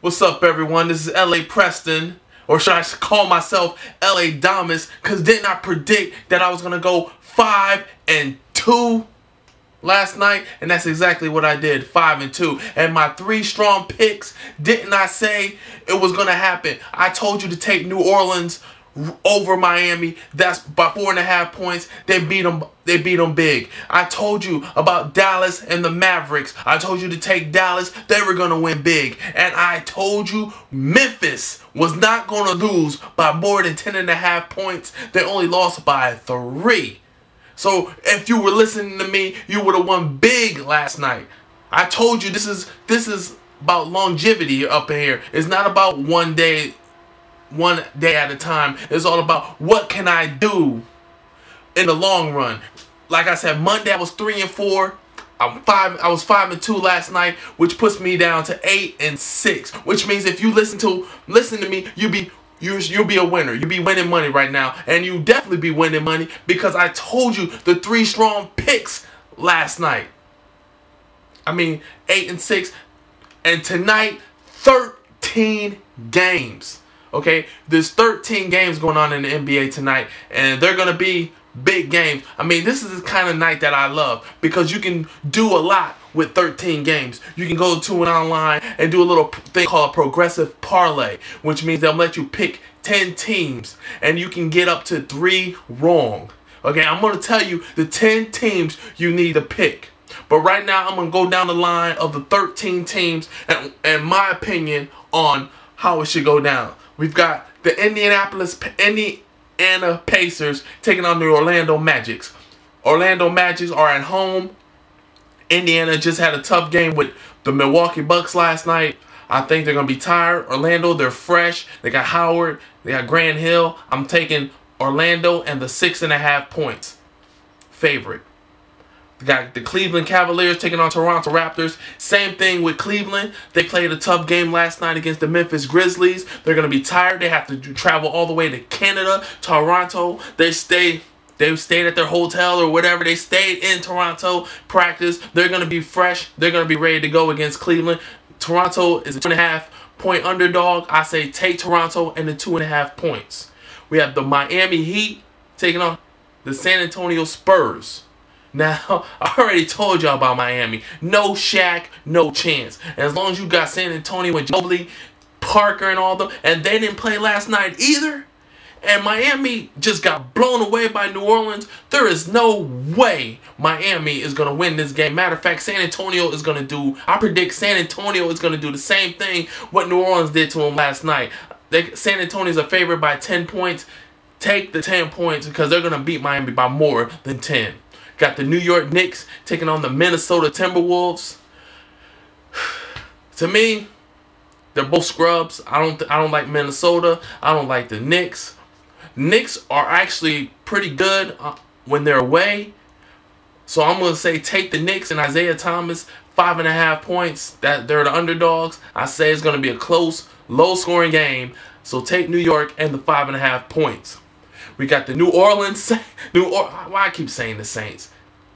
What's up, everyone? This is LA Preston, or should I call myself LA Damas? Because didn't I predict that I was going to go 5-2 last night? And that's exactly what I did, 5-2. And my 3 strong picks, didn't I say it was going to happen? I told you to take New Orleans over Miami. That's by 4.5 points. They beat them. They beat them big. I told you about Dallas and the Mavericks. I told you to take Dallas. They were gonna win big. And I told you Memphis was not gonna lose by more than 10.5 points. They only lost by 3. So if you were listening to me, you would have won big last night. I told you this is about longevity up in here. It's not about one day at a time. It's all about what can I do in the long run. Like I said, Monday I was 3-4. I was 5-2 last night, which puts me down to 8-6. Which means if you listen to me, you'll be a winner. You'll be winning money right now, and you definitely be winning money because I told you the 3 strong picks last night. I mean 8-6, and tonight 13 games. Okay, there's 13 games going on in the NBA tonight, and they're going to be big games. I mean, this is the kind of night that I love because you can do a lot with 13 games. You can go to an online and do a little thing called a progressive parlay, which means they'll let you pick 10 teams, and you can get up to 3 wrong. Okay, I'm going to tell you the 10 teams you need to pick. But right now, I'm going to go down the line of the 13 teams and my opinion on how it should go down. We've got the Indiana Pacers taking on the Orlando Magics. Orlando Magics are at home. Indiana just had a tough game with the Milwaukee Bucks last night. I think they're going to be tired. Orlando, they're fresh. They got Howard. They got Grant Hill. I'm taking Orlando and the 6.5 points. Favorite. We got the Cleveland Cavaliers taking on Toronto Raptors. Same thing with Cleveland. They played a tough game last night against the Memphis Grizzlies. They're going to be tired. They have to travel all the way to Canada, Toronto. They stayed at their hotel or whatever. They stayed in Toronto, practice. They're going to be fresh. They're going to be ready to go against Cleveland. Toronto is a 2.5 point underdog. I say take Toronto and the 2.5 points. We have the Miami Heat taking on the San Antonio Spurs. Now, I already told y'all about Miami. No Shaq, no chance. And as long as you got San Antonio and Ginobili, Parker and all them, and they didn't play last night either, and Miami just got blown away by New Orleans, there is no way Miami is going to win this game. Matter of fact, San Antonio is going to do, I predict San Antonio is going to do the same thing what New Orleans did to them last night. San Antonio is a favorite by 10 points. Take the 10 points because they're going to beat Miami by more than 10. Got the New York Knicks taking on the Minnesota Timberwolves. To me, they're both scrubs. I don't like Minnesota. I don't like the Knicks. Knicks are actually pretty good when they're away. So I'm going to say take the Knicks and Isaiah Thomas, 5.5 points. That they're the underdogs. I say it's going to be a close, low-scoring game. So take New York and the 5.5 points. We got the New Orleans, why I keep saying the Saints?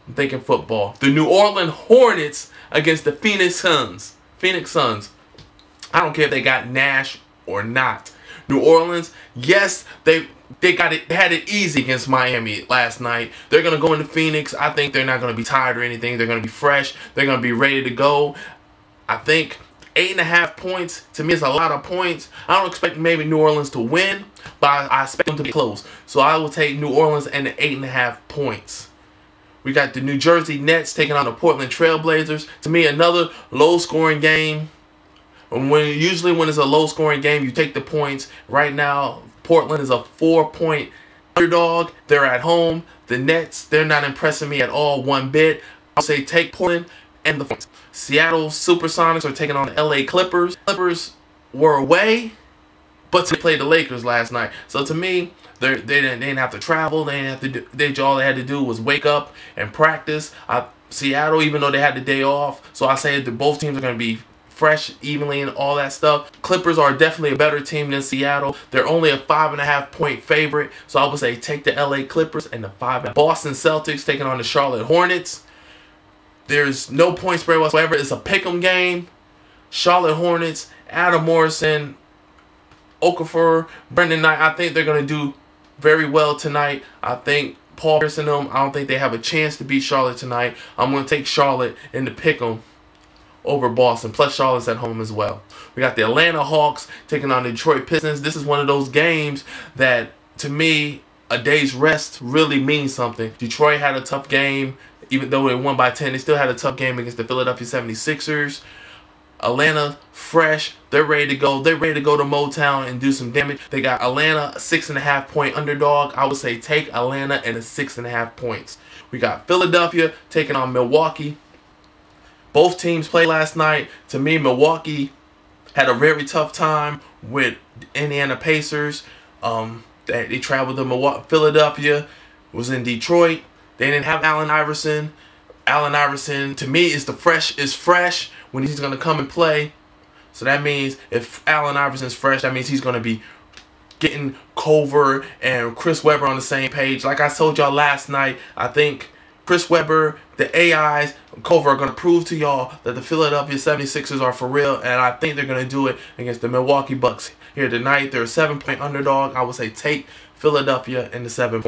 I'm thinking football. The New Orleans Hornets against the Phoenix Suns. Phoenix Suns. I don't care if they got Nash or not. New Orleans, yes, they had it easy against Miami last night. They're going to go into Phoenix. I think they're not going to be tired or anything. They're going to be fresh. They're going to be ready to go. I think 8.5 points, to me, is a lot of points. I don't expect maybe New Orleans to win, but I expect them to be close. So I will take New Orleans and the 8.5 points. We got the New Jersey Nets taking on the Portland Trailblazers. To me, another low-scoring game. Usually when it's a low-scoring game, you take the points. Right now, Portland is a 4-point underdog. They're at home. The Nets, they're not impressing me at all one bit. I'll say take Portland and the points. Seattle Supersonics are taking on the LA Clippers. Clippers were away, but they played the Lakers last night. So to me, they didn't have to travel. They didn't have to do. All they had to do was wake up and practice. Seattle, even though they had the day off, so I say that both teams are going to be fresh evenly and all that stuff. Clippers are definitely a better team than Seattle. They're only a 5.5 point favorite, so I would say take the LA Clippers and the 5. Boston Celtics taking on the Charlotte Hornets. There's no point spread whatsoever. It's a pick'em game. Charlotte Hornets, Adam Morrison, Okafor, Brendan Knight, I think they're going to do very well tonight. I think Paul Pierce and them, I don't think they have a chance to beat Charlotte tonight. I'm going to take Charlotte and to pick them over Boston. Plus, Charlotte's at home as well. We got the Atlanta Hawks taking on the Detroit Pistons. This is one of those games that, to me, a day's rest really means something. Detroit had a tough game. Even though they won by 10, they still had a tough game against the Philadelphia 76ers. Atlanta, fresh. They're ready to go. They're ready to go to Motown and do some damage. They got Atlanta, a 6.5 point underdog. I would say take Atlanta and a 6.5 points. We got Philadelphia taking on Milwaukee. Both teams played last night. To me, Milwaukee had a very tough time with Indiana Pacers. They traveled to Philadelphia, was in Detroit. They didn't have Allen Iverson. Allen Iverson, to me, is fresh when he's going to come and play. So that means if Allen Iverson's fresh, that means he's going to be getting Culver and Chris Webber on the same page. Like I told y'all last night, I think Chris Webber, the AIs, Culver are going to prove to y'all that the Philadelphia 76ers are for real, and I think they're going to do it against the Milwaukee Bucks here tonight. They're a 7-point underdog. I would say take Philadelphia in the 7 points.